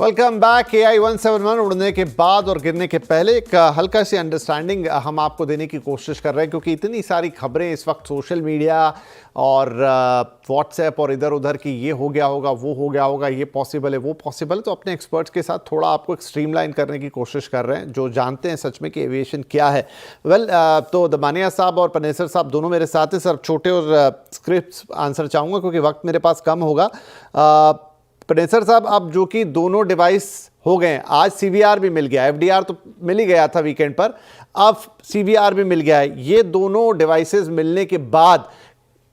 Welcome back. AI 171 उड़ने के बाद और गिरने के पहले एक हल्का सी अंडरस्टैंडिंग हम आपको देने की कोशिश कर रहे हैं, क्योंकि इतनी सारी खबरें इस वक्त सोशल मीडिया और व्हाट्सएप और इधर उधर की, ये हो गया होगा, वो हो गया होगा, ये पॉसिबल है, वो पॉसिबल है। तो अपने एक्सपर्ट्स के साथ थोड़ा आपको एक स्ट्रीमलाइन करने की कोशिश कर रहे हैं, जो जानते हैं सच में कि एविएशन क्या है। तो दमानिया साहब और पनेसर साहब दोनों मेरे साथ हैं। सर छोटे और स्क्रिप्ट आंसर चाहूँगा क्योंकि वक्त मेरे पास कम होगा। पनेसर साहब, अब जो कि दोनों डिवाइस हो गए, आज CVR भी मिल गया, FDR तो मिल ही गया था वीकेंड पर, अब CVR भी मिल गया है। ये दोनों डिवाइसेस मिलने के बाद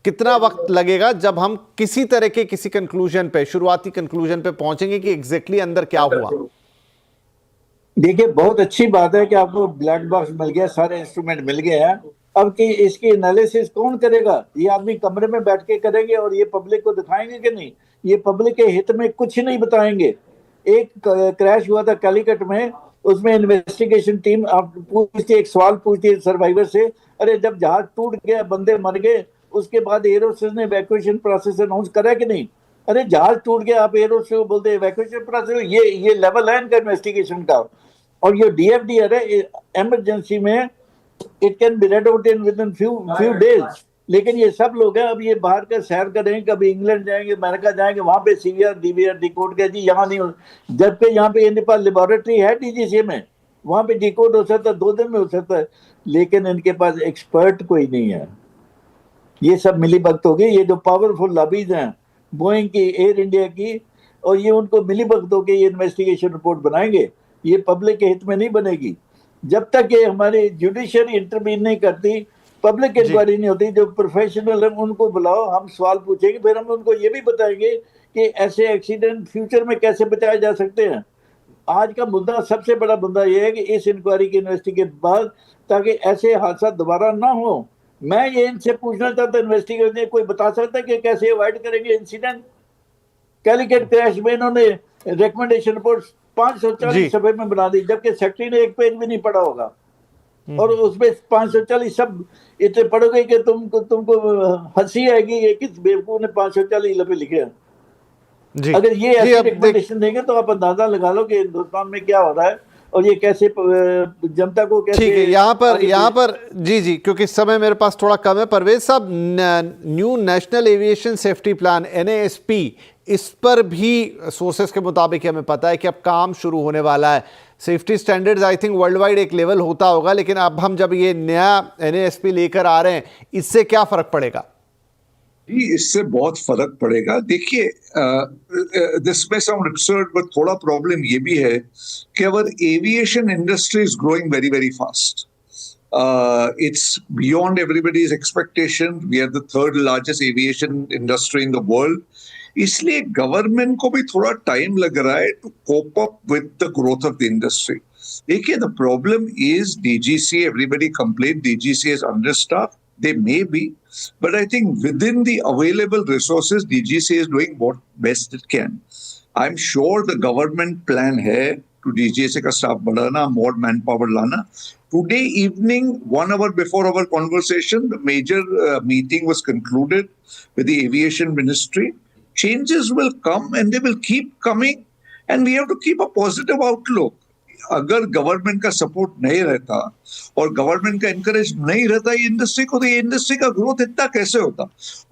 कितना वक्त लगेगा जब हम किसी तरह के किसी कंक्लूजन पे, शुरुआती कंक्लूजन पे पहुंचेंगे कि एग्जैक्टली अंदर क्या हुआ? देखिए, बहुत अच्छी बात है कि आपको ब्लैक बॉक्स मिल गया, सारे इंस्ट्रूमेंट मिल गए हैं। अब कि इसकी एनालिसिस कौन करेगा? ये आदमी कमरे में बैठ के करेंगे और ये पब्लिक को दिखाएंगे कि नहीं? ये पब्लिक के हित में कुछ नहीं बताएंगे। एक क्रैश हुआ था कैलिकट में, उसमें इन्वेस्टिगेशन टीम आप पूछती, एक सवाल पूछती है सर्वाइवर से, अरे जब जहाज टूट गया, बंदे मर गए, उसके बाद एयरोस्पेस ने इवैक्यूएशन प्रोसेस अनाउंस करा कि नहीं? अरे जहाज टूट गया, आप एयरोस्पेस को बोलते इवैक्यूएशन प्रोसेस। ये लेवल है इनका इन्वेस्टिगेशन का। और ये DFDR है, इमरजेंसी में it can be red out in with in few days. लेकिन ये सब लोग हैं, अब ये बाहर का सैर करेंगे, कभी इंग्लैंड जाएंगे, अमेरिका जाएंगे, वहां पे CVR DVR डिकोड के जी यहाँ नहीं हो, जबकि यहाँ पे इनके पास लेबोरेटरी है DGCA में, वहां पे डिकोड हो सकता है, 2 दिन में हो सकता है। लेकिन इनके पास एक्सपर्ट कोई नहीं है। ये सब मिली भगत हो गई। ये जो पावरफुल लॉबीज हैं बोइंग की, एयर इंडिया की, और ये उनको मिली भगत हो के ये इन्वेस्टिगेशन रिपोर्ट बनाएंगे। ये पब्लिक के हित में नहीं बनेगी जब तक ये हमारी जुडिशरी इंटरवीन नहीं करती, पब्लिक इंक्वायरी नहीं होती। जो प्रोफेशनल है उनको बुलाओ, हम सवाल पूछेंगे, फिर हम उनको ये भी बताएंगे कि ऐसे एक्सीडेंट फ्यूचर में कैसे बचाए जा सकते हैं। आज का मुद्दा, सबसे बड़ा मुद्दा ये है कि इस इंक्वायरी के इन्वेस्टिगेट के बाद, ताकि ऐसे हादसा दोबारा ना हो। मैं ये इनसे पूछना चाहता, इन्वेस्टिगेशन कोई बता सकता है कि कैसे अवॉइड करेंगे इंसिडेंट? कैलिकट क्रैश में इन्होंने रिकमेंडेशन रिपोर्ट 540 सफे में बना दी, जबकि सेक्रेटरी ने एक पेज भी नहीं पढ़ा होगा। और उसमें 540 सब इतने पढ़ोगे कि तुमको हंसी आएगी, ये किस बेवकूफ ने 540 लफे लिखे हैं। अगर ये ऐसी रिकमेंडेशन देंगे तो आप अंदाजा लगा लो कि हिंदुस्तान में क्या हो रहा है और ये कैसे जनता को कैसे। ठीक है, यहाँ पर जी, क्योंकि समय मेरे पास थोड़ा कम है। परवेज साहब, new national aviation safety plan NASP, इस पर भी सोर्सेस के मुताबिक हमें पता है कि अब काम शुरू होने वाला है। Safety standards I think world wide एक लेवल होता होगा, लेकिन अब हम जब ये नया NASP लेकर आ रहे हैं, इससे क्या फर्क पड़ेगा? इससे बहुत फर्क पड़ेगा। देखिए, दिस में साउंड एब्सर्ड, बट थोड़ा प्रॉब्लम ये भी है कि our aviation industry is growing very very fast. It's beyond everybody's expectation. We are the 3rd largest aviation industry in the world. इसलिए गवर्नमेंट को भी थोड़ा टाइम लग रहा है to cope up with the growth of the industry. देखिए, the problem is DGCA. Everybody complain DGCA is understaffed. They may be, but I think within the available resources, DGCA is doing what best it can. I'm sure the government plan है to DGCA का staff बढ़ाना, more manpower लाना. Today evening, 1 hour before our conversation, the major meeting was concluded with the aviation ministry. Changes will come and they will keep coming, and we have to keep a positive outlook. अगर government का support नहीं रहता और government का encourage नहीं रहता ये industry को, तो ये इंडस्ट्री का ग्रोथ इतना कैसे होता?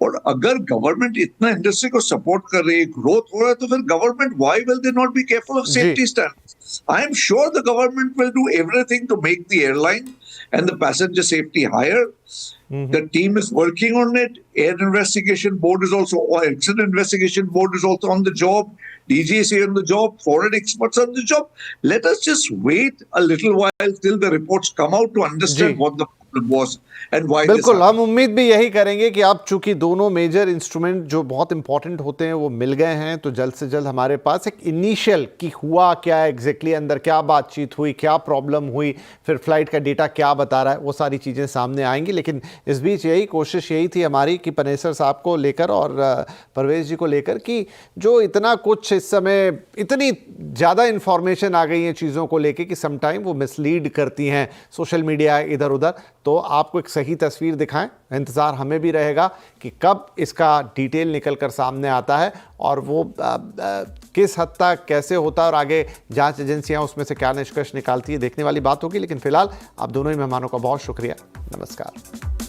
और अगर गवर्नमेंट इतना इंडस्ट्री को सपोर्ट कर रही है, ग्रोथ हो रहा है, तो फिर government why will they not be careful of safety standards? I am sure the government will do everything to make the airline and the passenger safety higher. The team is working on it. Air Investigation Board is also, or Accident Investigation Board is also on the job. DGCA on the job. Foreign experts on the job. Let us just wait a little while till the reports come out to understand what the problem was and why. बिल्कुल, हम उम्मीद भी यही करेंगे कि अब चूंकि दोनों मेजर इंस्ट्रूमेंट जो बहुत इंपॉर्टेंट होते हैं वो मिल गए हैं, तो जल्द से जल्द हमारे पास एक इनिशियल कि हुआ क्या एग्जैक्टली, अंदर क्या बातचीत हुई, क्या प्रॉब्लम हुई, फिर फ्लाइट का डेटा क्या बता रहा है, वो सारी चीज़ें सामने आएंगी। लेकिन इस बीच यही कोशिश यही थी हमारी कि पनेसर साहब को लेकर और परवेज जी को लेकर कि जो इतना कुछ इस समय इतनी ज़्यादा इंफॉर्मेशन आ गई है चीज़ों को लेकर कि समटाइम वो मिसलीड करती हैं सोशल मीडिया इधर उधर, तो आपको एक सही तस्वीर दिखाएं। इंतज़ार हमें भी रहेगा कि कब इसका डिटेल निकल कर सामने आता है और वो किस हद तक कैसे होता है और आगे जांच एजेंसियां उसमें से क्या निष्कर्ष निकालती है, देखने वाली बात होगी। लेकिन फिलहाल आप दोनों ही मेहमानों का बहुत शुक्रिया। नमस्कार।